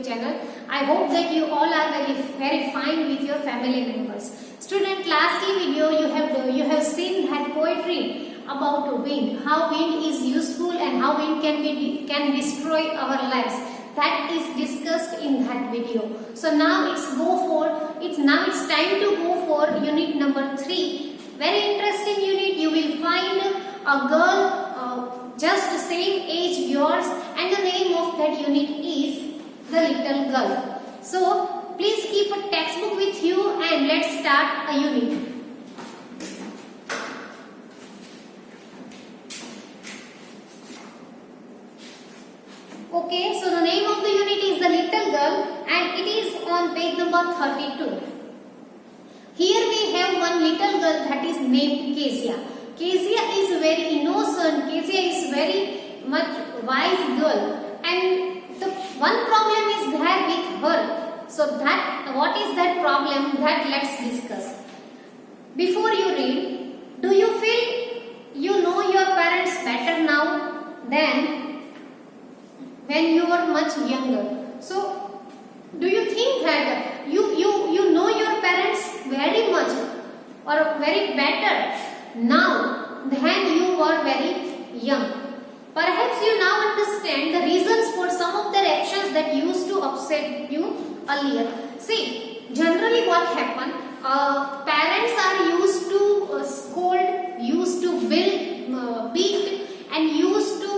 channel. I hope that you all are very fine with your family members. Student, last video you have seen that poetry about wind, how wind is useful and how wind can destroy our lives. That is discussed in that video. So now it's time to go for unit number 3. Very interesting unit. You will find a girl just the same age yours, and the name of that unit is The Little Girl. So please keep a textbook with you and let's start a unit. Okay, so the name of the unit is The Little Girl and it is on page number 32. Here we have one little girl that is named Kezia. Kezia is very innocent. Kezia is very much wise girl, and the one problem is there with her. So what is that problem? That let's discuss. Before you read, do you feel you know your parents better now than when you were much younger? So do you think that you know your parents very much or very better now than you were very young? Perhaps you now understand the reasons for some of their actions that used to upset you earlier. See, generally what happened, parents are used to scold, used to beat and used to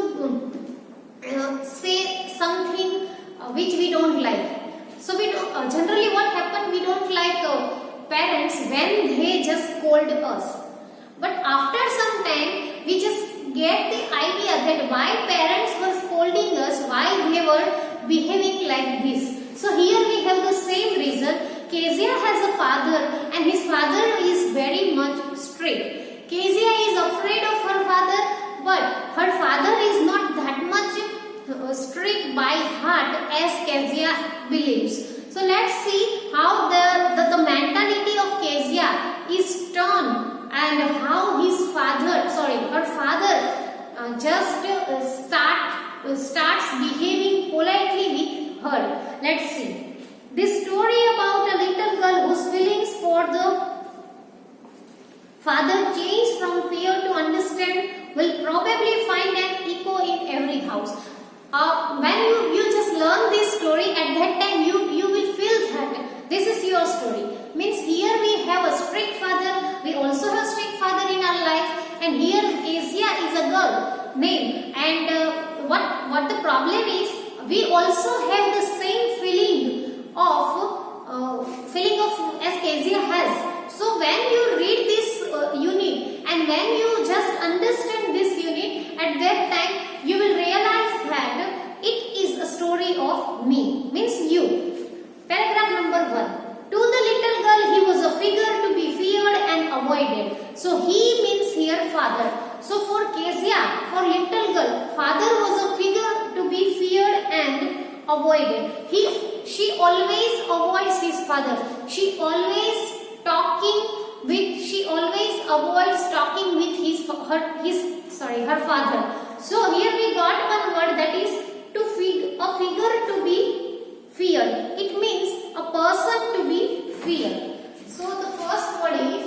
say something which we don't like. So we don't, generally what happened, we don't like parents when they just scold us. But after some time, we just get the idea that why parents were scolding us, why they were behaving like this. So here we have the same reason. Kezia has a father and his father is very much strict. Kezia is afraid of her father, but her father is not that much strict by heart as Kezia believes. So let's see how the mentality of Kezia is turned and how her father just starts behaving politely with her. Let's see. This story about a little girl whose feelings for the father changed from fear to understand will probably find an echo in every house. When you just learn this story, at that time you will feel that this is your story. Means here we have a strict father, we also have strict father in our life, and here Kezia is a girl name. And what the problem is, we also have the same feeling of as Kezia has. So when you read this unit and when you just understand this unit, at that time you will realize that it is a story of me, means you. Paragraph number 1. To the little girl, he was a figure to be feared and avoided. So he means here father. So for Kezia, for little girl, father was a figure to be feared and avoided. She always avoids his father. She always avoids talking with her father. So here we got one word, that is a figure to be feared. It means a person to be feared. So the first word is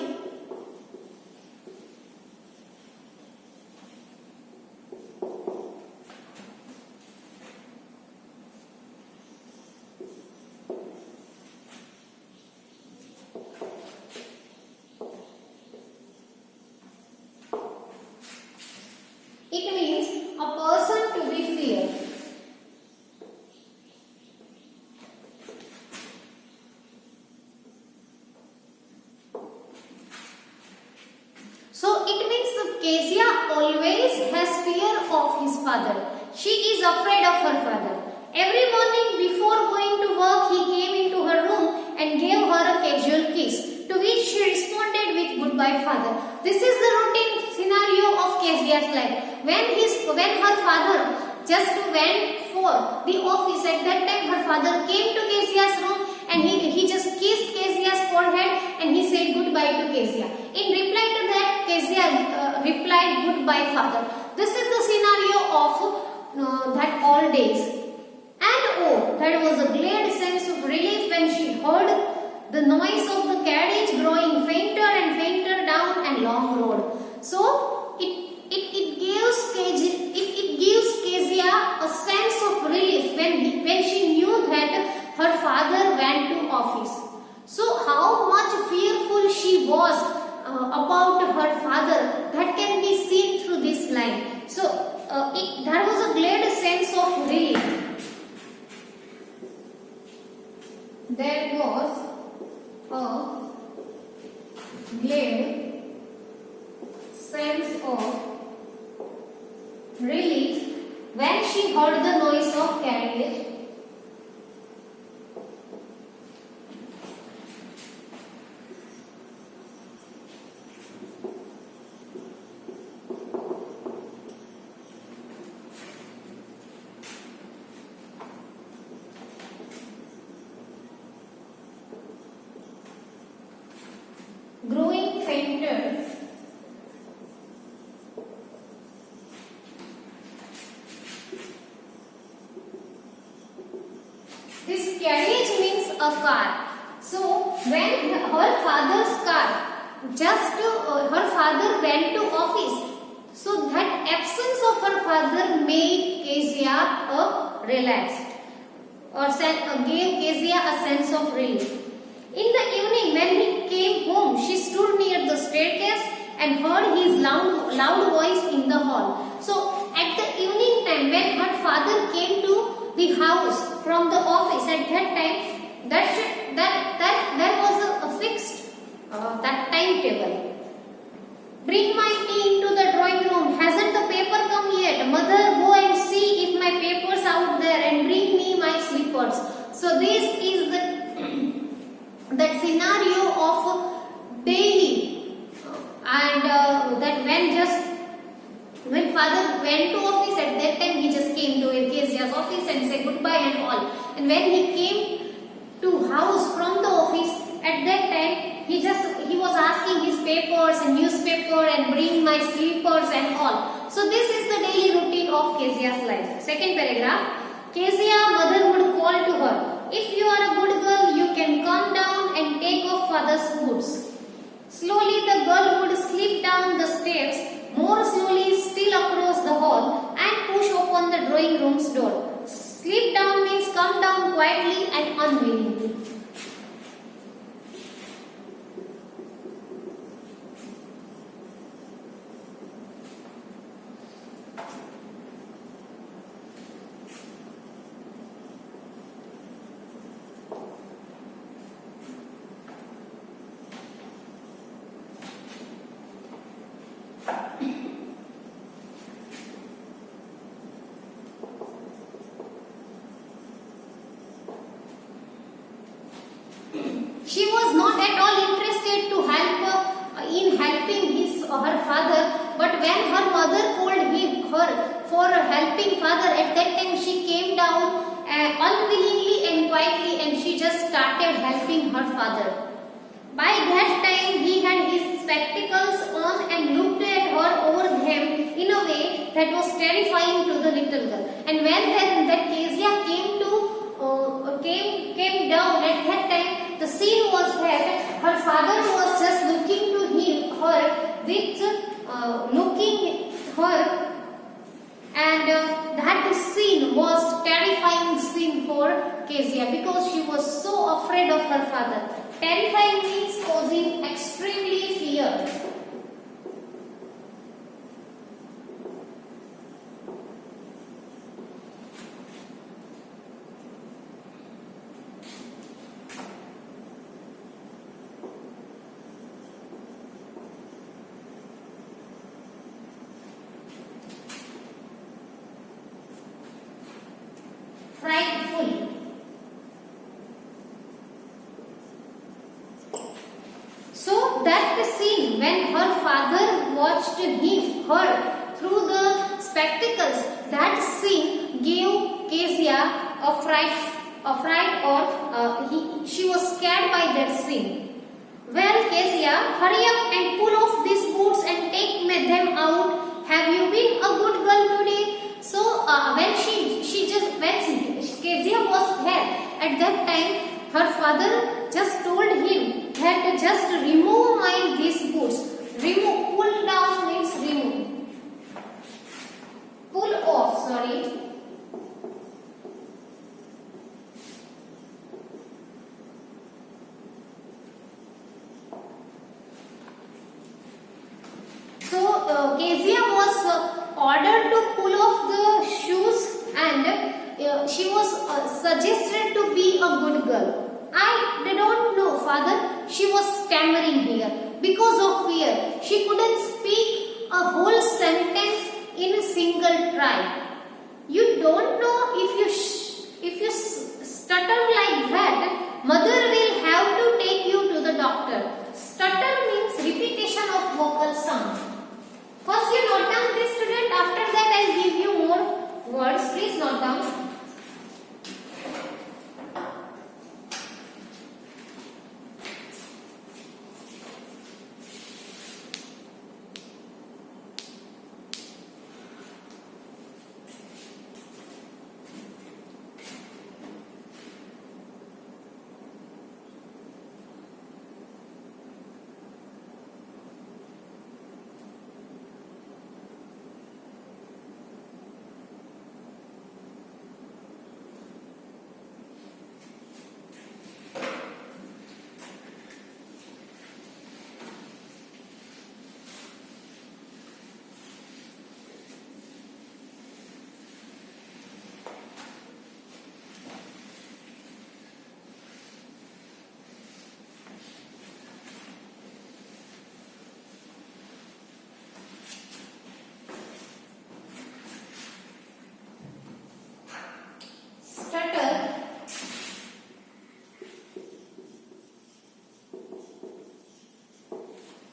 a person to be feared. So it means that Kezia always has fear of his father. She is afraid of her father. Every morning before going to work, he came into her room and gave her a casual kiss, to which she responded with goodbye father. This is the routine scenario of Kezia's life. When her father just went for the office, at that time her father came to Kezia's room and he just kissed Kezia's forehead and he said goodbye to Kezia. In reply to that, Kezia replied goodbye father. This is the scenario of that all days. And oh, that was a great the noise of the carriage growing fainter and fainter down a long road. So it gives Kezia a sense of relief when she knew that her father went to office. So how much fearful she was about her father, that can be seen through this line. So there was a glad sense of relief. There was a glad sense of relief when she heard the noise of carriage growing fainter This carriage means a car. So when her father's car, her father went to office, so that absence of her father made Kezia relaxed, or gave Kezia a sense of relief. In the evening when he came home, she stood near the staircase and heard his loud voice in the hall. So at the evening time when her father came to the house from the office, at that time that was a fixed that timetable. Bring my tea into the drawing room. Hasn't the paper come yet? Mother, go and see if my paper's out there and bring me my slippers. So this is that scenario of daily, and that when father went to office, at that time he just came to Kezia's office and said goodbye and all. And when he came to house from the office, at that time he was asking his papers and newspaper and bring my slippers and all. So this is the daily routine of Kezia's life. Second paragraph. Kezia mother would call to her, if you are a good girl, you can come down and take off father's boots. Slowly the girl would slip down the steps, more slowly still across the hall, and push open the drawing room's door. Slip down means come down quietly and unwillingly. She was not at all interested to help in helping her father, but when her mother called her for helping father, at that time she came down unwillingly and quietly, and she just started helping her father. By that time he had his spectacles on and looked at her over them in a way that was terrifying to the little girl. And when that Kezia came down, at that time the scene was that her father was just looking to her and that scene was terrifying scene for Kezia because she was so afraid of her father. Terrifying means causing extremely fear. Frightful. So that scene when her father watched her through the spectacles, that scene gave Kezia a fright, or she was scared by that scene. Well, Kezia, hurry up and pull off these boots and take them out. Have you been a good girl today? So when Kezia was there, at that time her father just told him that just remove my these boots. Remove, pull down means remove. Pull off, sorry. So Kezia was ordered to pull off the shoes, and she was suggested to be a good girl. I don't know, father. She was stammering here because of fear. She couldn't speak a whole sentence in a single try. You don't know if you stutter like that, mother will have to take you to the doctor. Stutter means repetition of vocal sound. First you note down this, student. After that I will give you more words. Please note down.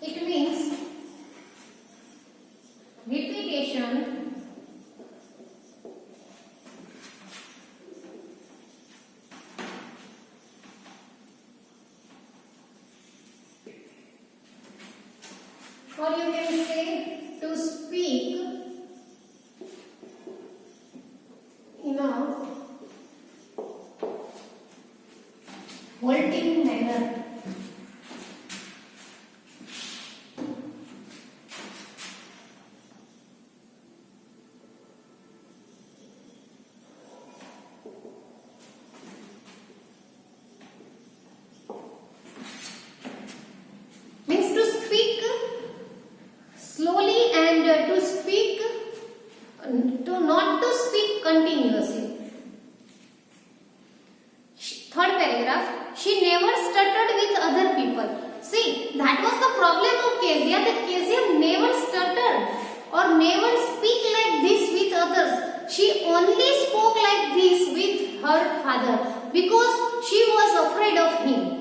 It means repetition or you can say to speak in a halting manner. Means to speak slowly and to speak, to not to speak continuously. Third paragraph, she never stuttered with other people. See, that was the problem of Kezia, that Kezia never stuttered or never speak like this with others. She only spoke like this with her father because she was afraid of him.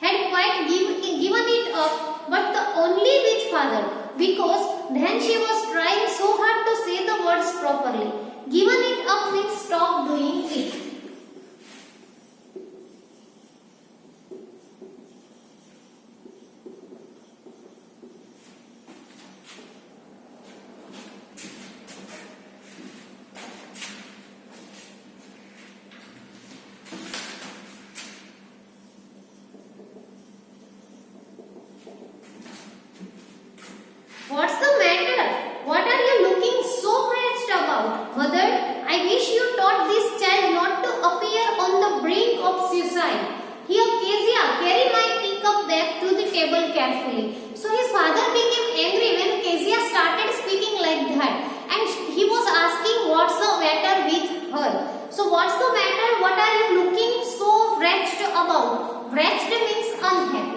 Had quite given it up, but only with father, because then she was trying so hard to say the words properly. Given it up means stop doing it. What's the matter? What are you looking so wretched about? Mother, I wish you taught this child not to appear on the brink of suicide. Here, Kezia, carry my teacup back to the table carefully. So his father became angry when Kezia started speaking like that. And he was asking what's the matter with her. So what's the matter? What are you looking so wretched about? Wretched means unhappy.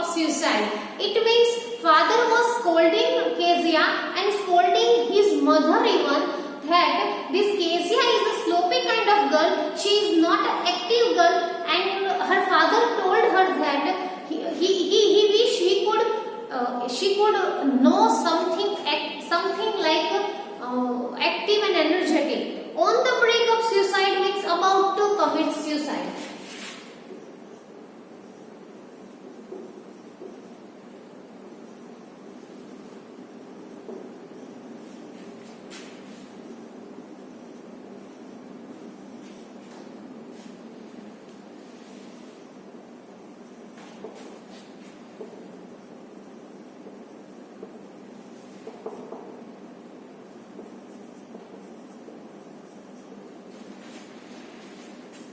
Suicide. It means father was scolding Kezia and scolding his mother even that this Kezia is a sloppy kind of girl. She is not an active girl, and her father told her that he wish she could know something like active and energetic. on the brink of suicide means about to commit suicide.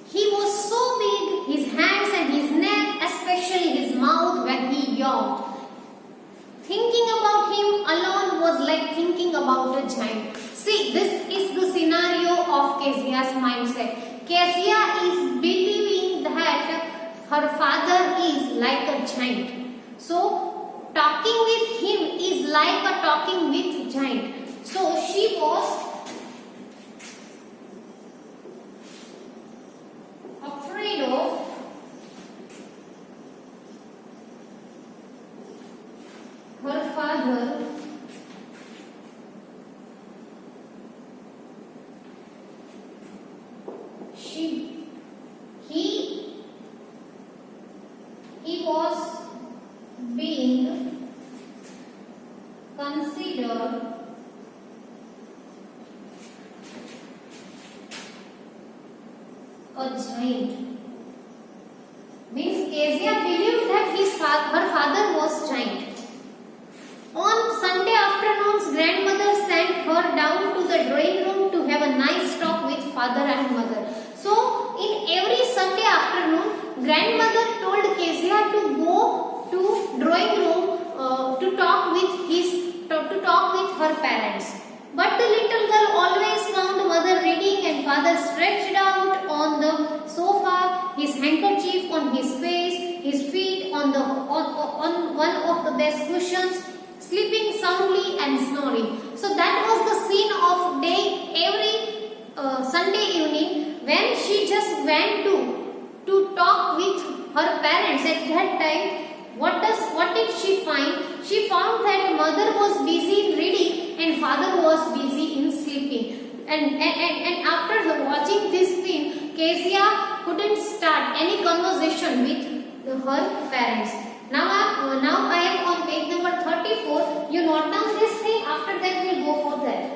He was so big, his hands and his neck, especially his mouth when he yawned. Thinking about him alone was like thinking about a giant. See, this is the scenario of Kezia's mindset. Kezia is believing that her father is like a giant. So, talking with him is like a talking with giant. So, she was afraid of her father he was being considered a giant. Means Kezia believed that her father was giant. On Sunday afternoons, grandmother sent her down to the drawing room to have a nice talk with father and mother. So, in every Sunday afternoon, grandmother told Kezia to go to drawing room to talk with her parents. But the little girl always found mother reading and father stretched out on the sofa, his handkerchief on his face, his feet on one of the best cushions, sleeping soundly and snoring. So that was the scene of day every Sunday evening when she just went to talk with her parents. At that time, what did she find? She found that mother was busy in reading and father was busy in sleeping. And after watching this scene, Kezia couldn't start any conversation with her parents. Now I am on page number 34. You note down this thing. After that, we'll go for that.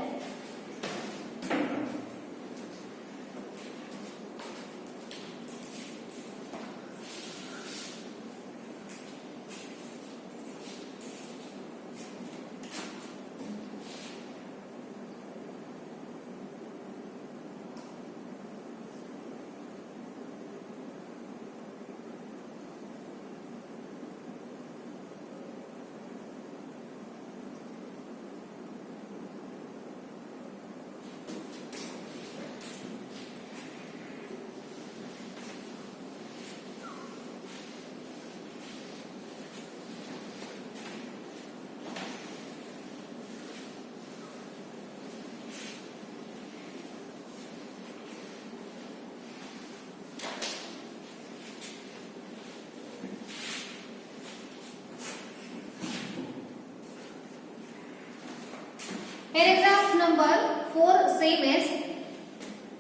Paragraph number 4 same as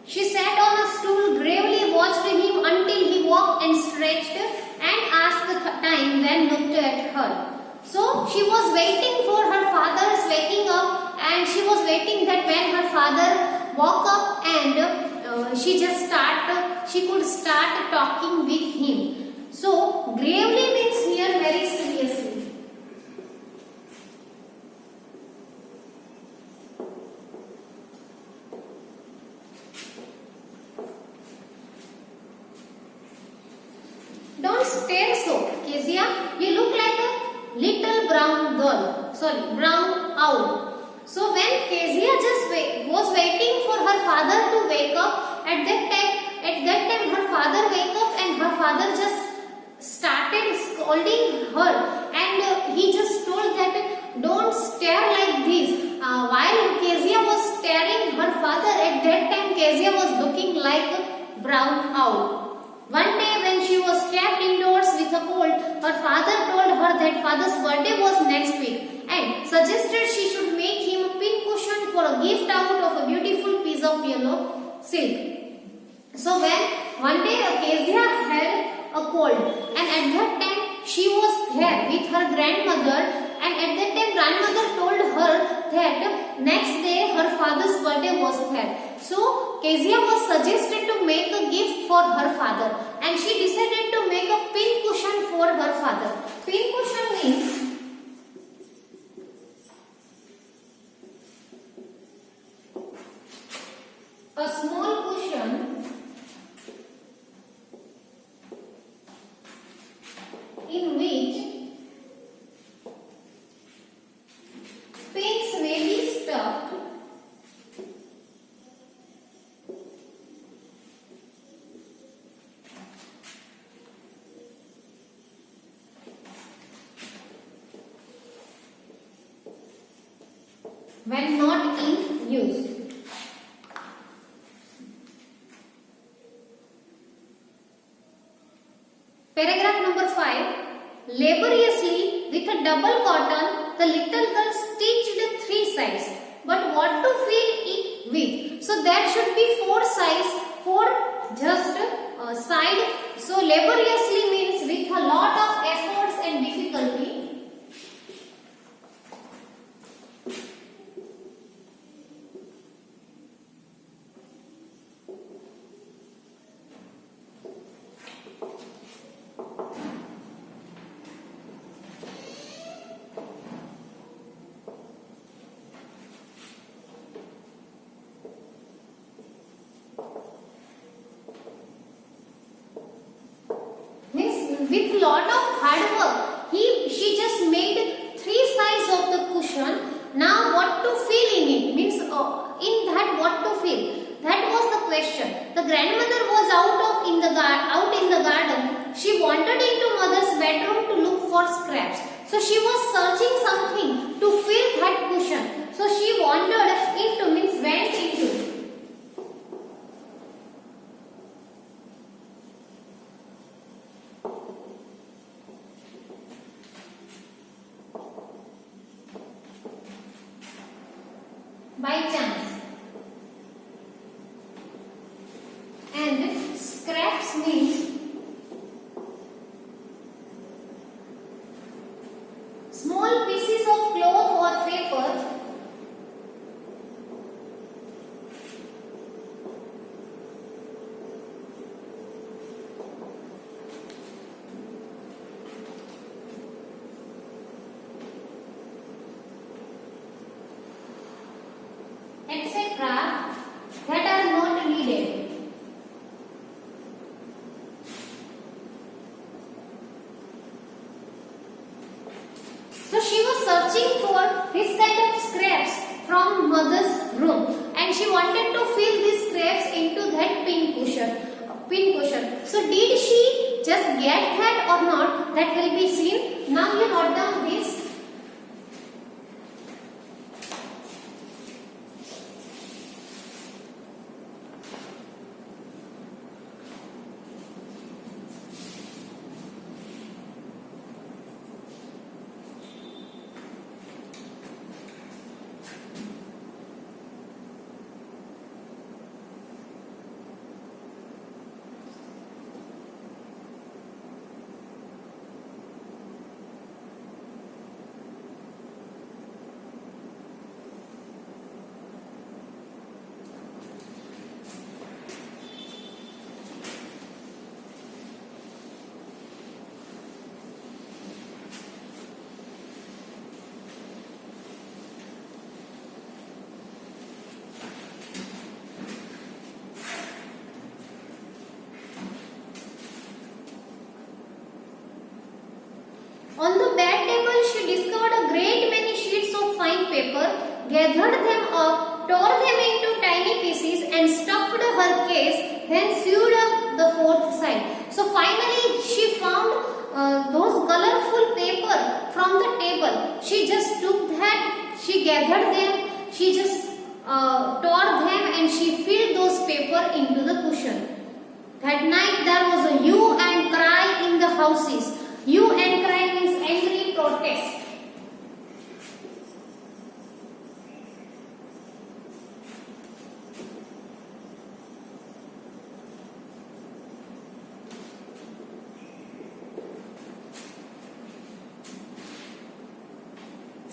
she sat on a stool, gravely watched him until he walked and stretched and asked the time when looked at her. So she was waiting for her father's waking up and she was waiting that when her father woke up and she could start talking with him. So gravely means here very seriously. Don't stare so, Kezia. You look like a little brown girl. Brown owl. So when Kezia was waiting for her father to wake up, at that time her father wake up and her father just started scolding her and he just told that don't stare like this. While Kezia was staring her father, at that time Kezia was looking like a brown owl. One day when she was kept indoors with a cold, her father told her that father's birthday was next week and suggested she should make him a pin cushion for a gift out of a beautiful piece of yellow silk. So when one day Kezia had a cold, and at that time she was there with her grandmother, and at that time grandmother told her that next day her father's birthday was there. So Kezia was suggested to make a gift for her father, and she decided to make a pin cushion for her father. Pin cushion means a small cushion in which pins may be stuffed when not in use. Paragraph number 5. Laboriously with a double cotton, the little girl stitched 3 sides. But what to fill it with? So there should be 4 sides, 4 just side. So laboriously means with a lot of efforts and difficulty. With lot of hard work, she just made 3 sides of the cushion. Now what to fill in it? Means in that what to fill? That was the question. The grandmother was out in the garden. She wandered into mother's bedroom to look for scraps. So she was searching something to fill that cushion. So she wandered into means went into. By chance. And scraps means small pieces of cloth or paper etc. that are not needed. So she was searching for this kind of scraps from mother's room, and she wanted to fill these scraps into that pin cushion. So did she just get that or not? That will be seen. Now you note down this. On the bed table, she discovered a great many sheets of fine paper, gathered them up, tore them into tiny pieces and stuffed her case, then sewed up the 4th side. So finally she found those colorful paper from the table. She just took that, she gathered them, she just tore them and she filled those paper into the cushion. That night there was a hue and cry in the houses. Hue and cry means angry protest.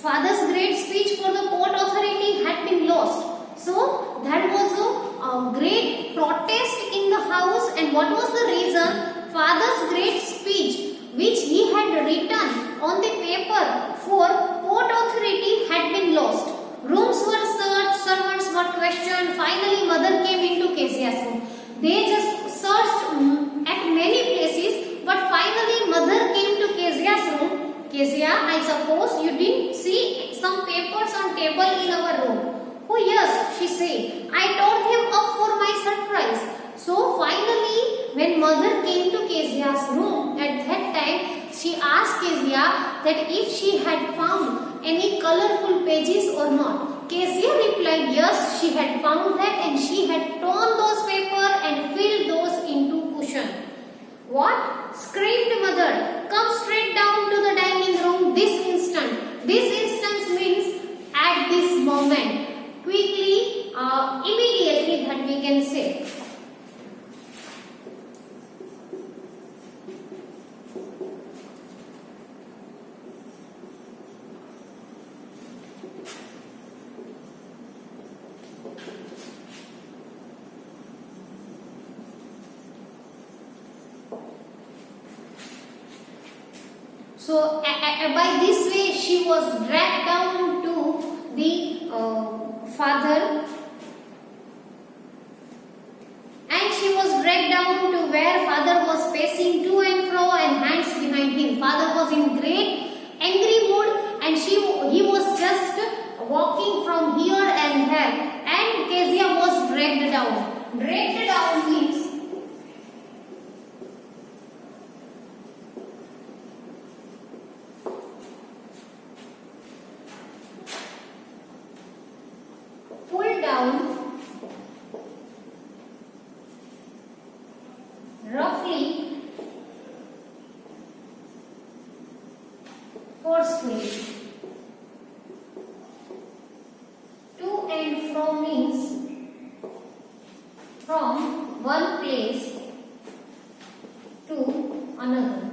father's great speech for the Port Authority had been lost. So that was a great protest in the house. And what was the reason? Father's great speech which he had written on the paper for Port Authority had been lost. Rooms were searched, servants were questioned. Finally mother came into Kezia's room. They just searched at many places, but finally mother came to Kezia's room. Kezia, I suppose you didn't see some papers on table in our room. Oh yes, she said. I tore them up for my surprise. So finally, when mother came to Kezia's room, at that time, she asked Kezia that if she had found any colorful pages or not. Kezia replied yes, she had found that and she had torn those papers and filled those into cushion. What? Screamed mother. Come straight down to the dining room this instant. This instant means at this moment. Quickly, immediately that we can say. So by this way she was dragged down to the father, and she was dragged down to where father was pacing to and fro and hands behind him. Father was in great angry mood and he was just walking from here and there, and Kezia was dragged down. Dragged down means down roughly, forcefully. To and fro means from one place to another.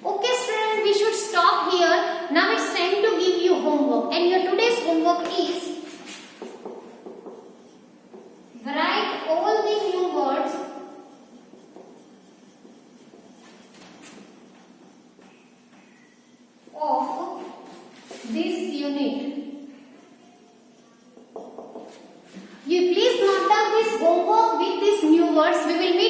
Okay students, we should stop here. Now it's time to give you homework, and your today's homework is write all the new words of this unit. You please note down this homework with these new words. We will meet